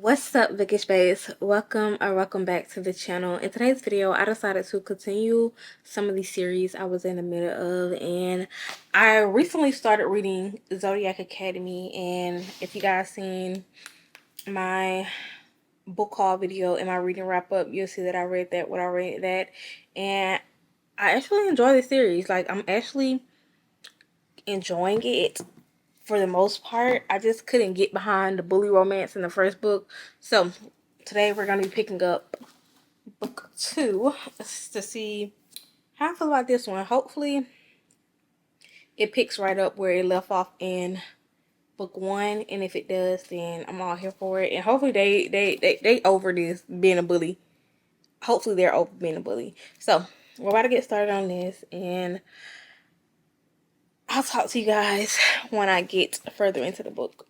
What's up, Bookish Baes? Welcome back to the channel. In today's video, I decided to continue some of these series I was in the middle of, and I recently started reading Zodiac Academy. And if you guys seen my book haul video and my reading wrap up, you'll see that I read that when I read that, and I actually enjoy the series. Like, I'm actually enjoying it for the most part. I just couldn't get behind the bully romance in the first book. So today we're going to be picking up book 2 to see how I feel about this one. Hopefully it picks right up where it left off in book 1, and if it does, then I'm all here for it. And hopefully they over this being a bully. Hopefully they're over being a bully. So we're about to get started on this, and I'll talk to you guys when I get further into the book.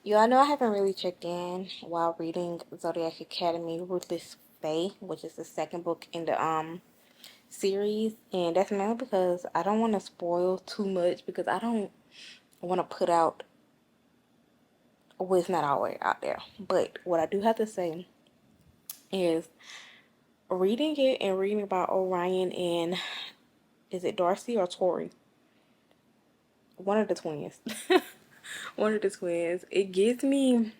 Y'all know I haven't really checked in while reading Zodiac Academy Ruthless Fae, which is the second book in the series, and that's mainly because I don't want to spoil too much, because I don't want to put out what's not always out there. But what I do have to say is, reading it and reading about Orion and, is it Darcy or Tori? One of the twins. One of the twins. It gives me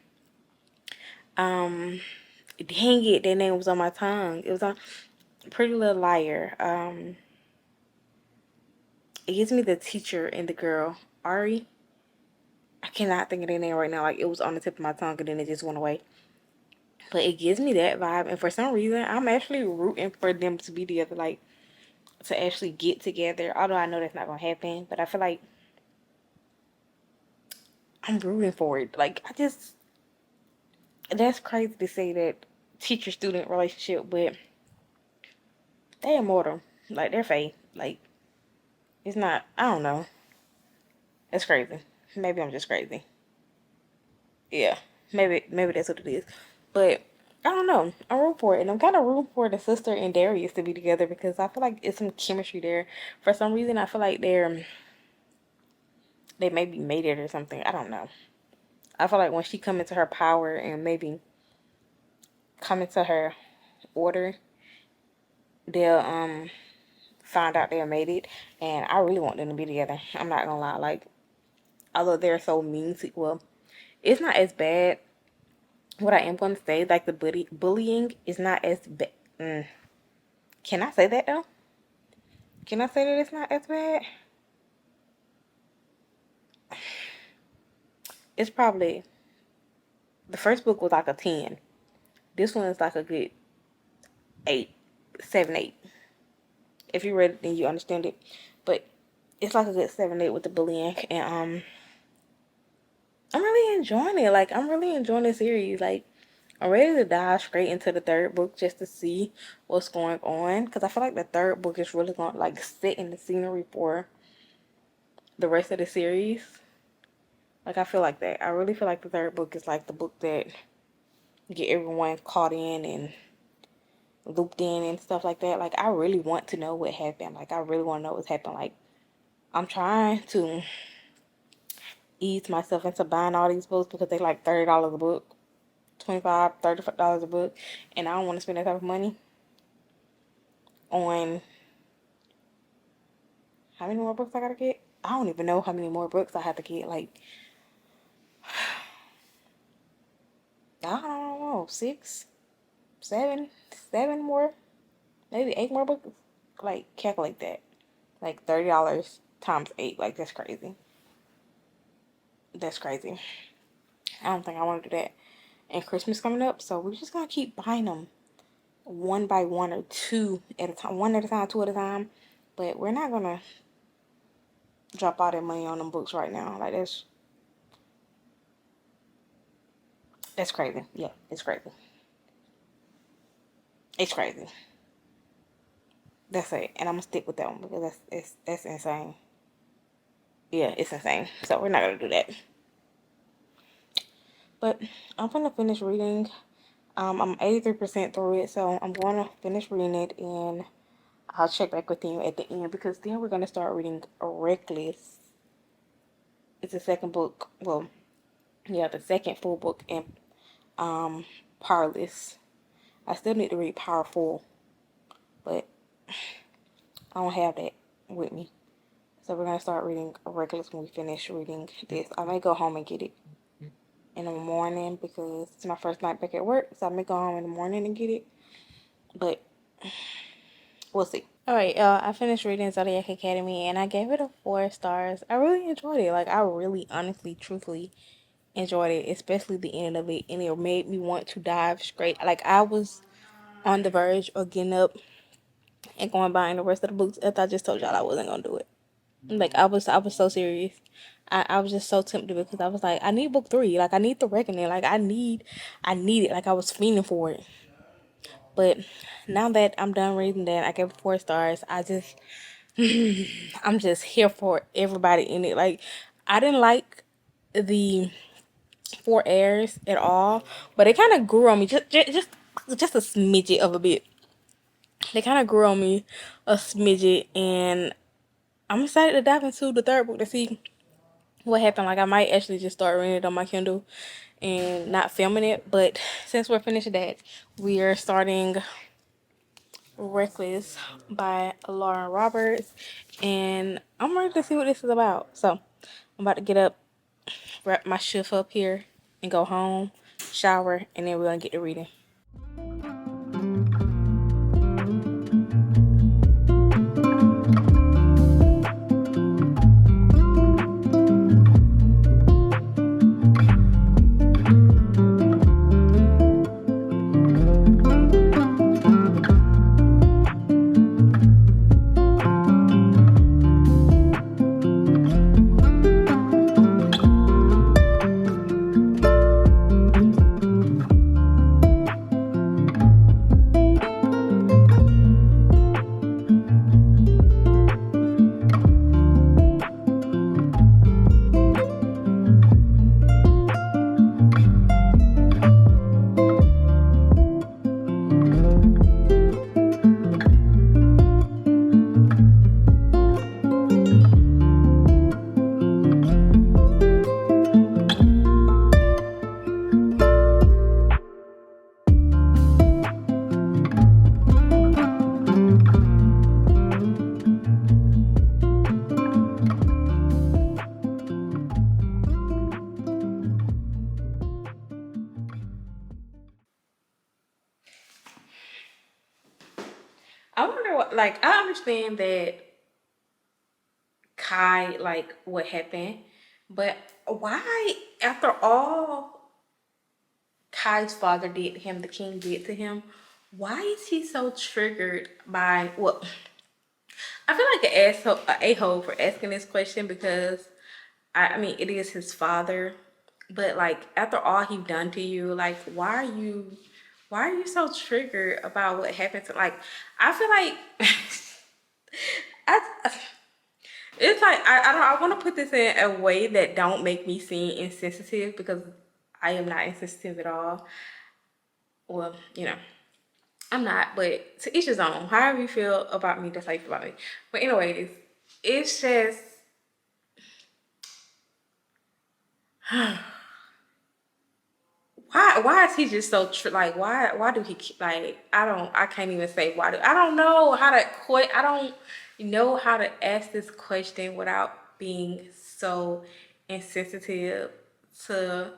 dang it, their name was on my tongue. It was on Pretty Little Liar. It gives me the teacher and the girl, Ari. I cannot think of their name right now. Like, it was on the tip of my tongue and then it just went away. But it gives me that vibe, and for some reason, I'm actually rooting for them to be together, like, to actually get together. Although I know that's not gonna happen, but I feel like I'm rooting for it. Like, that's crazy to say that teacher-student relationship, but they immortal. Like, they're fake. Like, it's not, I don't know. It's crazy. Maybe I'm just crazy. Yeah, maybe that's what it is. But I don't know. I'm rooting for it, and I'm kind of rooting for the sister and Darius to be together, because I feel like it's some chemistry there. For some reason, I feel like they may be mated or something. I don't know. I feel like when she come into her power and maybe come into her order, they'll find out they're mated, and I really want them to be together. I'm not gonna lie. Like, although they're so mean to, well, it's not as bad. What I am going to say, like, the bullying is not as bad. Can I say that though? Can I say that it's not as bad? It's probably, the first book was like a 10. This one is like a good 8, 7, 8. If you read it, then you understand it. But it's like a good 7, 8 with the bullying, and I'm really enjoying it. Like, I'm really enjoying the series. Like, I'm ready to dive straight into the third book just to see what's going on, because I feel like the third book is really going to, like, sit in the scenery for the rest of the series. Like, I feel like that. I really feel like the third book is like the book that get everyone caught in and looped in and stuff like that. Like, I really want to know what happened. Like, I really want to know what's happened. Like, I'm trying to ease myself into buying all these books because they like $30 a book, $25, $35 a book, and I don't want to spend that type of money on, how many more books I gotta get? I don't even know how many more books I have to get. Like, I don't know, 6, 7 more, maybe 8 more books. Like, calculate that. Like, $30 times 8. Like, that's crazy. That's crazy. I don't think I want to do that. And Christmas coming up, so we're just gonna keep buying them one by one, or two at a time. One at a time, two at a time. But we're not gonna drop all that money on them books right now. Like, That's crazy. Yeah, it's crazy. It's crazy. That's it. And I'm gonna stick with that one because that's insane. Yeah, it's insane. So we're not gonna do that. But I'm gonna finish reading. I'm 83% through it, so I'm gonna finish reading it and I'll check back with you at the end because then we're gonna start reading Reckless. It's the second book. Well, yeah, the second full book and Powerless. I still need to read Powerful, but I don't have that with me. So we're gonna start reading Reckless when we finish reading this. I may go home and get it in the morning because it's my first night back at work, so I may go home in the morning and get it. But we'll see. Alright, I finished reading Zodiac Academy and I gave it a 4 stars. I really enjoyed it. Like, I really, honestly, truthfully enjoyed it, especially the end of it. And it made me want to dive straight. Like, I was on the verge of getting up and going buying the rest of the books after I just told y'all I wasn't gonna do it. Like, I was so serious. I was just so tempted because I was like, I need book 3. Like, I need the reckoning. Like, I need it. Like, I was fiending for it. But now that I'm done reading that, I gave it 4 stars. I'm just here for everybody in it. Like, I didn't like the 4 heirs at all, but it kind of grew on me just a smidget of a bit. They kind of grew on me a smidget, and I'm excited to dive into the third book to see what happened. Like, I might actually just start reading it on my Kindle and not filming it. But since we're finished that, we are starting Reckless by Lauren Roberts, and I'm ready to see what this is about. So I'm about to get up, wrap my shift up here, and go home, shower, and then we're gonna get to reading. I wonder what, like, I understand that Kai, like, what happened, but why, after all Kai's father did to him, the king did to him, why is he so triggered by, well, I feel like an asshole, an a-hole for asking this question because, I mean, it is his father, but, like, after all he done to you, like, why are you so triggered about what happened to, like, I feel like, I, it's like, I want to put this in a way that don't make me seem insensitive because I am not insensitive at all. Well, I'm not, but to each his own. However you feel about me, that's how you feel about me. But anyways, it's just why is he just so like why do he like I can't even say why do I don't know how to I don't know how to ask this question without being so insensitive to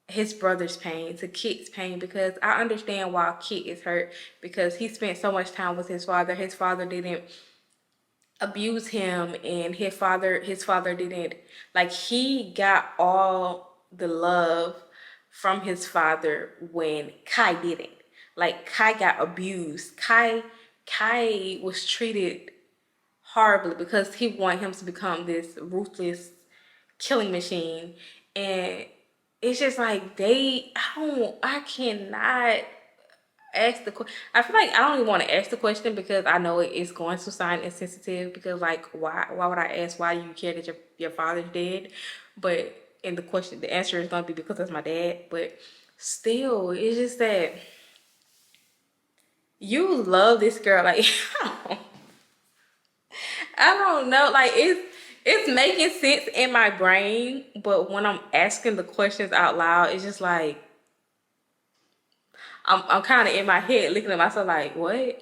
his brother's pain, to Kit's pain, because I understand why Kit is hurt because he spent so much time with his father. His father didn't abuse him, and his father didn't, like, he got all the love from his father when Kai didn't. Like, Kai got abused. Kai was treated horribly because he wanted him to become this ruthless killing machine, and it's just like I cannot ask the question. I feel like I don't even want to ask the question because I know it is going to sound insensitive, because like why would I ask why you care that your father's dead? But in the question, the answer is gonna be because that's my dad. But still, it's just that you love this girl. Like I don't know. Like it's making sense in my brain, but when I'm asking the questions out loud, it's just like I'm kind of in my head looking at myself like what,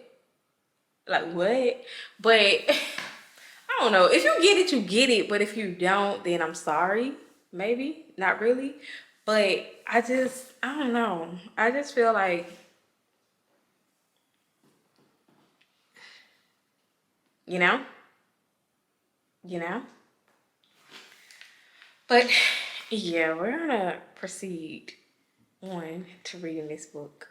like what? But I don't know. If you get it, you get it. But if you don't, then I'm sorry. Maybe not really. But I don't know. I just feel like, you know, you know. But yeah, we're gonna proceed on to reading this book.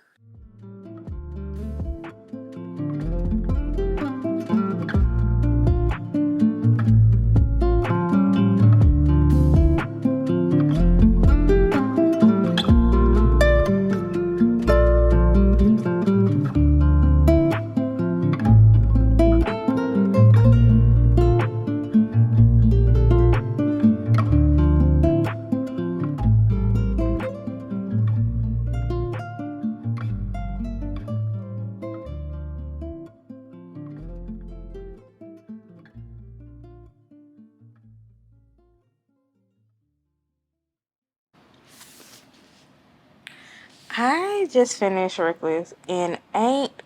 I just finished Reckless and ain't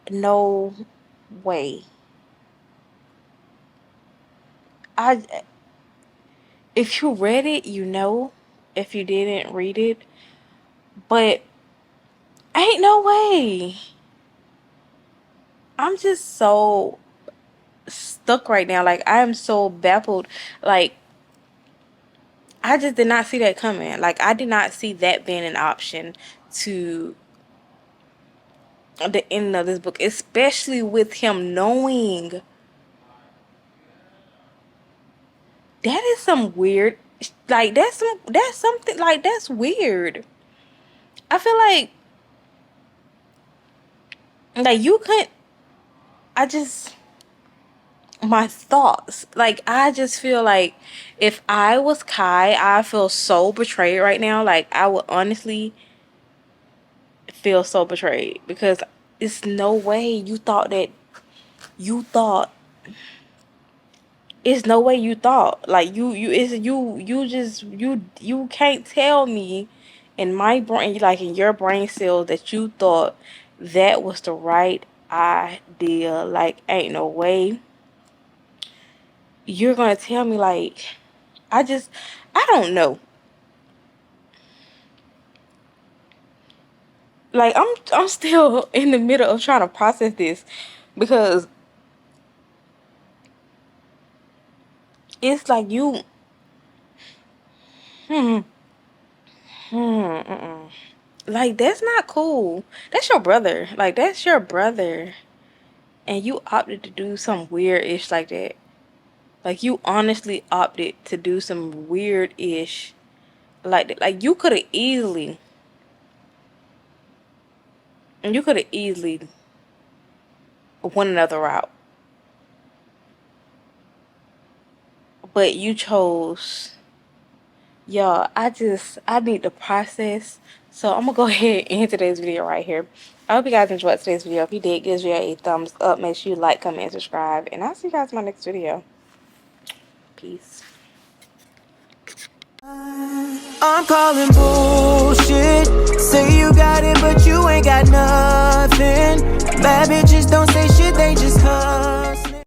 no way. I If you read it, you know. If you didn't read it, but ain't no way. I'm just so stuck right now. Like I am so baffled. Like I just did not see that coming. Like I did not see that being an option to the end of this book, especially with him knowing. That is some weird, like that's something like that's weird. I feel like you couldn't. I just my thoughts, like I just feel like if I was Kai, I feel so betrayed right now. Like I would honestly feel so betrayed because it's no way you thought it's no way you thought like you just you can't tell me in my brain, like in your brain cells, that you thought that was the right idea. Like ain't no way you're gonna tell me. Like I don't know. Like I'm still in the middle of trying to process this because it's like you hmm, like that's not cool. That's your brother. Like that's your brother. And you opted to do some weird-ish like that. Like you honestly opted to do some weird-ish like that. Like you could have easily went another route. But you chose, y'all, I need to process. So I'm gonna go ahead and end today's video right here. I hope you guys enjoyed today's video. If you did, give this video a thumbs up. Make sure you like, comment, and subscribe. And I'll see you guys in my next video. Peace. I'm calling bullshit. Say